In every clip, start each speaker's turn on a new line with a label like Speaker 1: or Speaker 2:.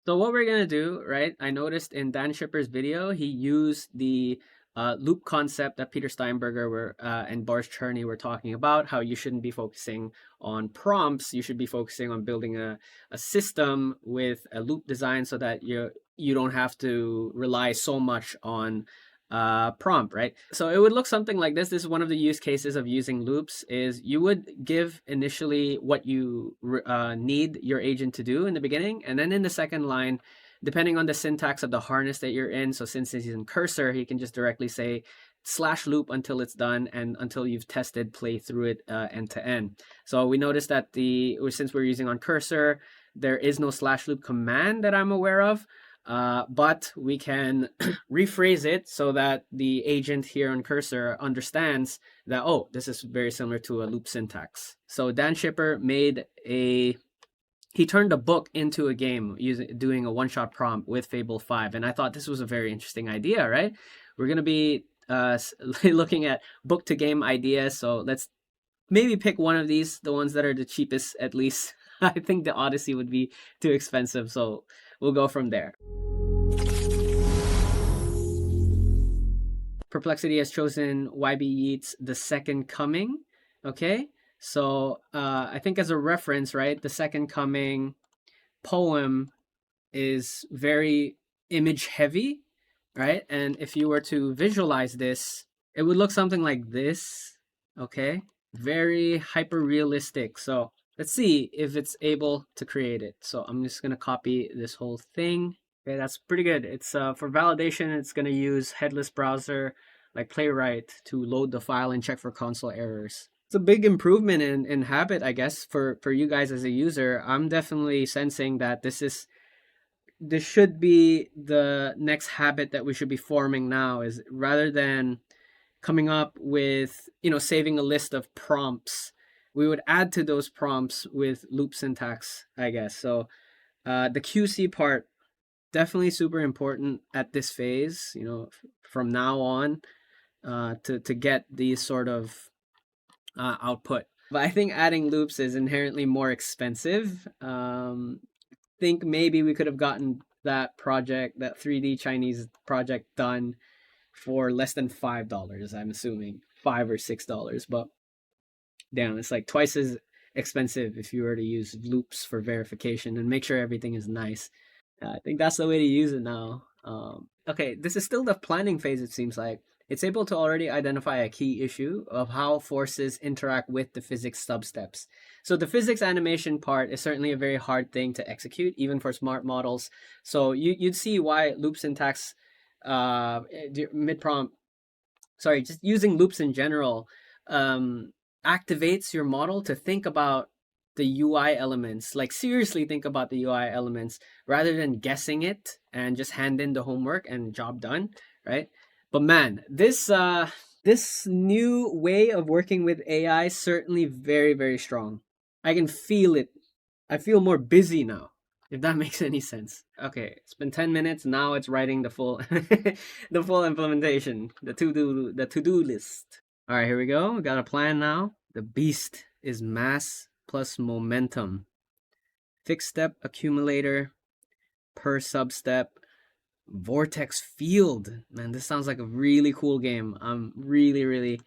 Speaker 1: So what we're gonna do, right? I noticed in Dan Schipper's video, he used the loop concept that Peter Steinberger and Boris Cherny were talking about. How you shouldn't be focusing on prompts, you should be focusing on building a system with a loop design so that you don't have to rely so much on prompt, right? So it would look something like this. This is one of the use cases of using loops. Is you would give initially what you need your agent to do in the beginning, and then in the second line, depending on the syntax of the harness that you're in. So since he's in cursor, he can just directly say slash loop until it's done and until you've tested play through it end to end. So we noticed that since we're using on cursor, there is no slash loop command that I'm aware of. But we can rephrase it so that the agent here on cursor understands that, oh, this is very similar to a loop syntax. So Dan Schipper he turned a book into a game doing a one-shot prompt with Fable 5. And I thought this was a very interesting idea, right? We're going to be looking at book to game ideas. So let's maybe pick one of these, the ones that are the cheapest at least. I think the Odyssey would be too expensive. So we'll go from there. Perplexity has chosen YB Yeats' The Second Coming. Okay, so I think as a reference, right, The Second Coming poem is very image heavy, right? And if you were to visualize this, it would look something like this. Okay, very hyper realistic. So let's see if it's able to create it. So I'm just gonna copy this whole thing. Okay, that's pretty good. It's for validation, it's gonna use headless browser like Playwright to load the file and check for console errors. It's a big improvement in habit, I guess, for you guys as a user. I'm definitely sensing that this should be the next habit that we should be forming now, is rather than coming up with, saving a list of prompts, we would add to those prompts with loop syntax, I guess. So the QC part, definitely super important at this phase, from now on, to get these sort of output. But I think adding loops is inherently more expensive. Think maybe we could have gotten that 3D Chinese project done for less than $5. I'm assuming $5 or $6, but damn, it's like twice as expensive if you were to use loops for verification and make sure everything is nice. I think that's the way to use it now. Okay, this is still the planning phase, it seems like. It's able to already identify a key issue of how forces interact with the physics substeps. So the physics animation part is certainly a very hard thing to execute, even for smart models. So you'd see why loop syntax, mid-prompt, just using loops in general, activates your model to think about the UI elements, like seriously think about the UI elements rather than guessing it and just hand in the homework and job done, right? But man, this new way of working with AI is certainly very, very strong. I can feel it. I feel more busy now, if that makes any sense. Okay, it's been 10 minutes. Now it's writing the full the full implementation, the to-do list. All right, here we go. We got a plan now. The beast is mass plus momentum. Fixed step accumulator per substep. Vortex field. Man, this sounds like a really cool game. I'm really, really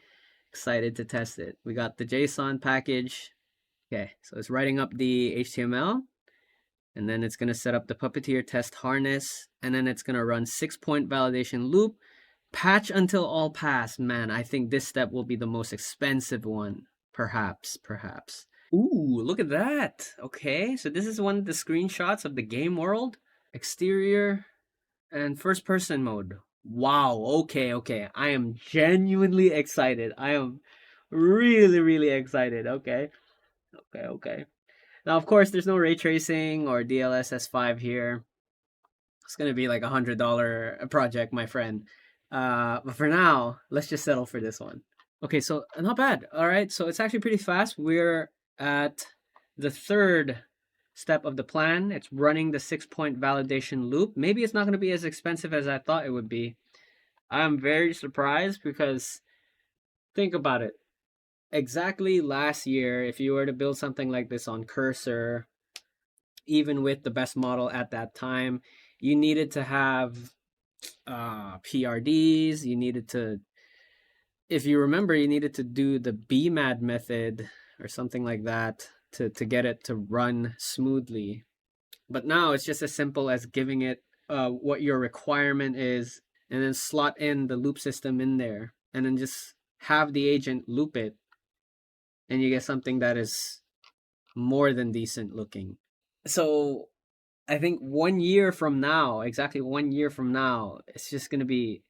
Speaker 1: excited to test it. We got the JSON package. Okay, so it's writing up the HTML, and then it's going to set up the Puppeteer test harness, and then it's going to run 6-point validation loop, patch until all pass. Man, I think this step will be the most expensive one. Perhaps. Ooh, look at that. Okay, so this is one of the screenshots of the game world. Exterior and first person mode. Wow, okay. I am genuinely excited. I am really, really excited. Okay. Now, of course, there's no ray tracing or DLSS 5 here. It's going to be like $100 project, my friend. But for now, let's just settle for this one. Okay, so not bad. All right, so it's actually pretty fast. We're at the third step of the plan. It's running the 6-point validation loop. Maybe it's not going to be as expensive as I thought it would be. I'm very surprised because think about it. Exactly last year, if you were to build something like this on Cursor, even with the best model at that time. You needed to have PRDs. You needed to, if you remember, you needed to do the BMAD method or something like that to get it to run smoothly. But now it's just as simple as giving it what your requirement is, and then slot in the loop system in there, and then just have the agent loop it, and you get something that is more than decent looking. So I think 1 year from now, exactly 1 year from now, it's just gonna be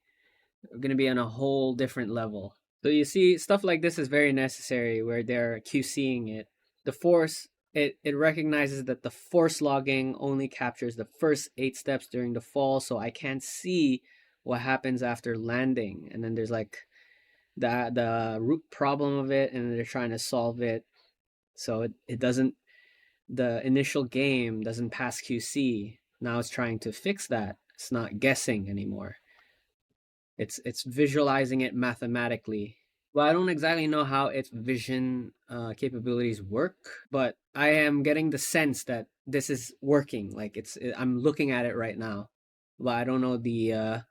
Speaker 1: on a whole different level. So you see, stuff like this is very necessary where they're QCing it. The force, it recognizes that the force logging only captures the first 8 steps during the fall, so I can't see what happens after landing. And then there's like the root problem of it, and they're trying to solve it. So it doesn't, the initial game doesn't pass QC. Now it's trying to fix that. It's not guessing anymore. It's visualizing it mathematically. Well, I don't exactly know how its vision capabilities work, but I am getting the sense that this is working. Like I'm looking at it right now, but I don't know the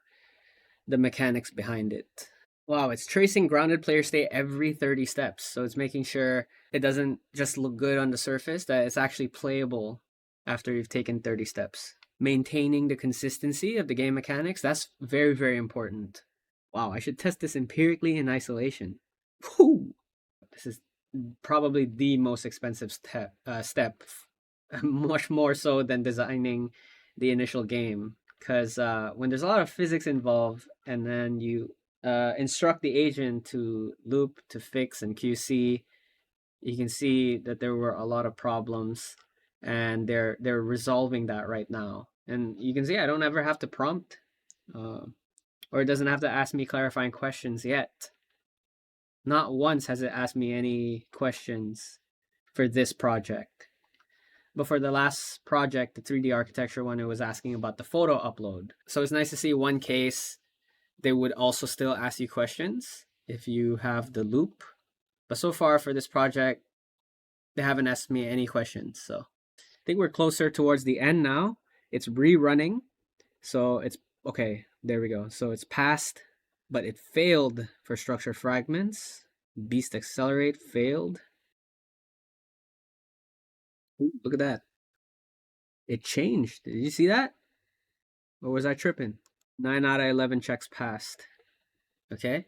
Speaker 1: mechanics behind it. Wow, it's tracing grounded player state every 30 steps, so it's making sure it doesn't just look good on the surface, that it's actually playable after you've taken 30 steps. Maintaining the consistency of the game mechanics, that's very, very important. Wow, I should test this empirically in isolation. Whew. This is probably the most expensive step, much more so than designing the initial game. Because when there's a lot of physics involved, and then you instruct the agent to loop, to fix, and QC, you can see that there were a lot of problems, and they're resolving that right now. And you can see I don't ever have to prompt, or it doesn't have to ask me clarifying questions yet. Not once has it asked me any questions for this project. But for the last project, the 3D architecture one, it was asking about the photo upload. So it's nice to see one case they would also still ask you questions if you have the loop. But so far for this project, they haven't asked me any questions. So I think we're closer towards the end now. It's rerunning. So it's okay. There we go. So it's passed, but it failed for structure fragments. Beast accelerate failed. Ooh, look at that. It changed. Did you see that? Or was I tripping? 9 out of 11 checks passed. Okay.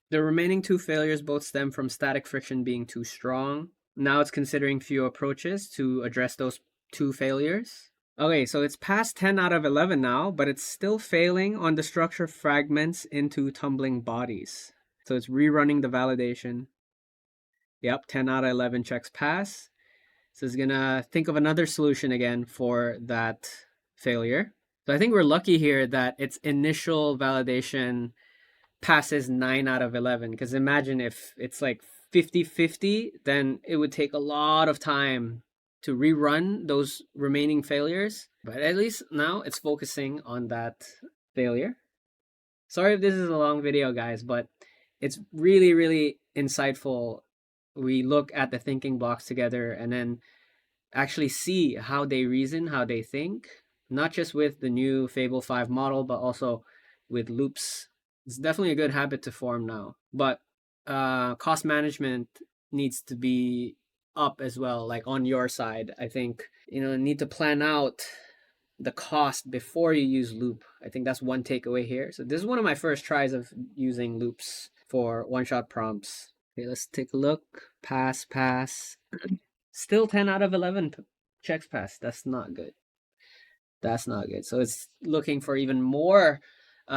Speaker 1: The remaining 2 failures both stem from static friction being too strong. Now it's considering few approaches to address those 2 failures. Okay, so it's past 10 out of 11 now, but it's still failing on the structure fragments into tumbling bodies. So it's rerunning the validation. Yep, 10 out of 11 checks pass. So it's gonna think of another solution again for that failure. So I think we're lucky here that its initial validation passes 9 out of 11, because imagine if it's like 50-50, then it would take a lot of time to rerun those remaining failures. But at least now it's focusing on that failure. Sorry if this is a long video, guys, but it's really, really insightful. We look at the thinking blocks together and then actually see how they reason, how they think, not just with the new Fable 5 model, but also with loops. It's definitely a good habit to form now. But cost management needs to be up as well, like on your side. I think, need to plan out the cost before you use loop. I think that's one takeaway here. So this is one of my first tries of using loops for one-shot prompts. Okay, let's take a look. Pass. Still 10 out of 11 checks pass. That's not good. That's not good. So it's looking for even more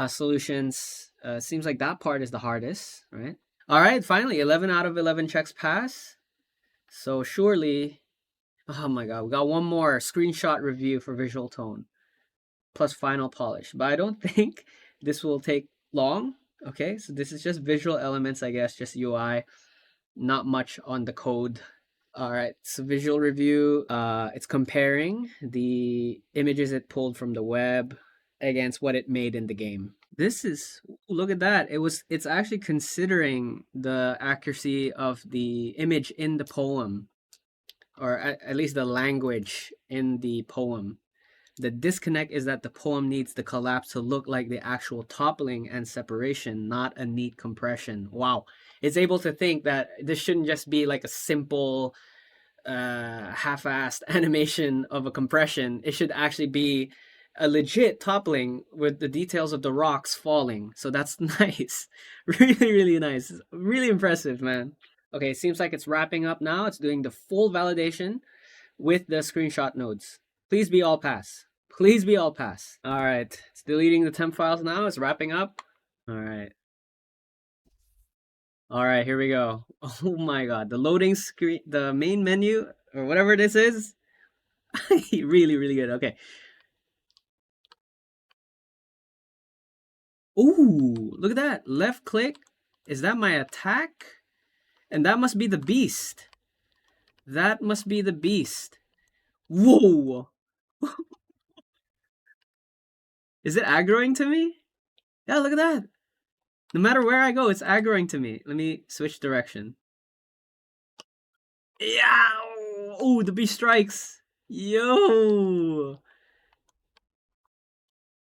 Speaker 1: solutions. Seems like that part is the hardest, right? All right, finally, 11 out of 11 checks pass. So surely, oh my God, we got one more screenshot review for visual tone plus final polish. But I don't think this will take long. Okay, so this is just visual elements, I guess, just UI. Not much on the code. All right, so visual review. It's comparing the images it pulled from the web against what it made in the game. This is, look at that. It's actually considering the accuracy of the image in the poem. or at least the language in the poem. The disconnect is that the poem needs the collapse to look like the actual toppling and separation, not a neat compression. Wow. It's able to think that this shouldn't just be like a simple half-assed animation of a compression. It should actually be a legit toppling with the details of the rocks falling. So that's nice. Really, really nice. Really impressive, man. Okay, it seems like it's wrapping up now. It's doing the full validation with the screenshot nodes. Please be all pass. Please be all pass. All right, it's deleting the temp files now. It's wrapping up. All right. All right, here we go. Oh my god, the loading screen, the main menu, or whatever this is, really, really good. Okay. Ooh, look at that. Left click. Is that my attack? And that must be the beast. That must be the beast. Whoa. Is it aggroing to me? Yeah, look at that. No matter where I go, it's aggroing to me. Let me switch direction. Yeah. Oh, the beast strikes. Yo.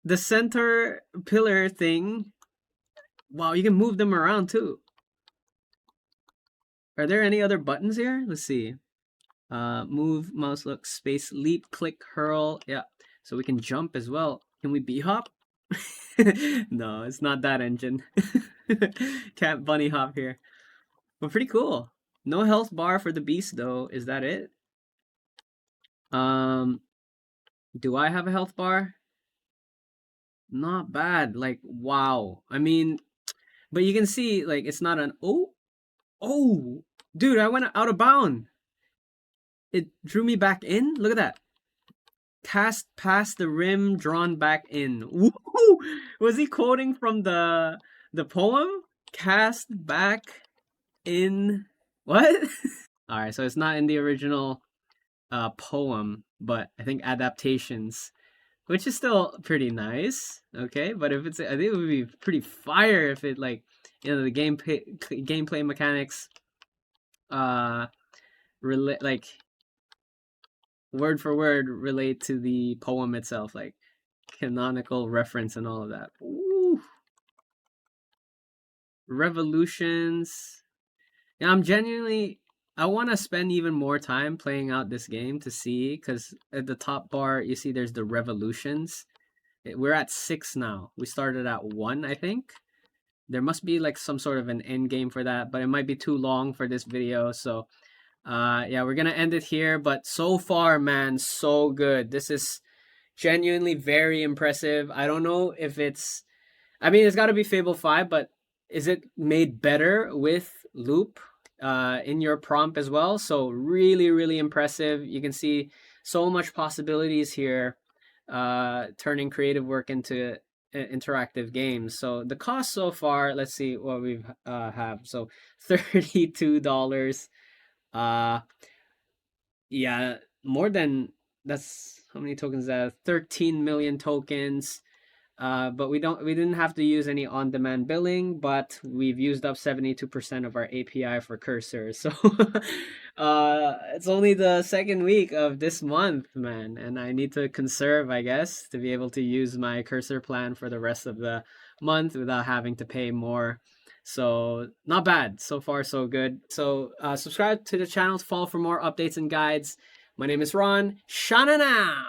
Speaker 1: The center pillar thing. Wow, you can move them around too. Are there any other buttons here? Let's see. Move, mouse look, space, leap, click, hurl. Yeah. So we can jump as well. Can we b-hop? No, it's not that engine. Can't bunny hop here. But pretty cool. No health bar for the beast though. Is that it? Do I have a health bar? Not bad. Like, wow. I mean, but you can see, like, it's not an oh, dude, I went out of bound. It drew me back in. Look at that. Cast past the rim, drawn back in. Woo! Was he quoting from the poem? Cast back in what? All right, so it's not in the original poem, but I think adaptations, which is still pretty nice. Okay, but if it's, I think it would be pretty fire if it like, the gameplay mechanics, like word for word relate to the poem itself, like canonical reference and all of that. Ooh. Revolutions. Yeah, I'm genuinely, I want to spend even more time playing out this game to see, because at the top bar you see there's the revolutions. We're at 6 now. We started at 1, I think. There must be like some sort of an end game for that, but it might be too long for this video. So yeah, we're gonna end it here. But so far, man, so good. This is genuinely very impressive. I don't know if it's, I mean, it's got to be Fable 5, but is it made better with loop in your prompt as well? So really, really impressive. You can see so much possibilities here, turning creative work into interactive games. So the cost so far, let's see what we've have. So $32. Uh, yeah, more than, that's how many tokens is that? 13 million tokens. But we didn't have to use any on-demand billing, but we've used up 72% of our API for cursor. So it's only the second week of this month, man, and I need to conserve, I guess, to be able to use my cursor plan for the rest of the month without having to pay more. So not bad. So far, so good. So subscribe to the channel to follow for more updates and guides. My name is Ron. Shana now.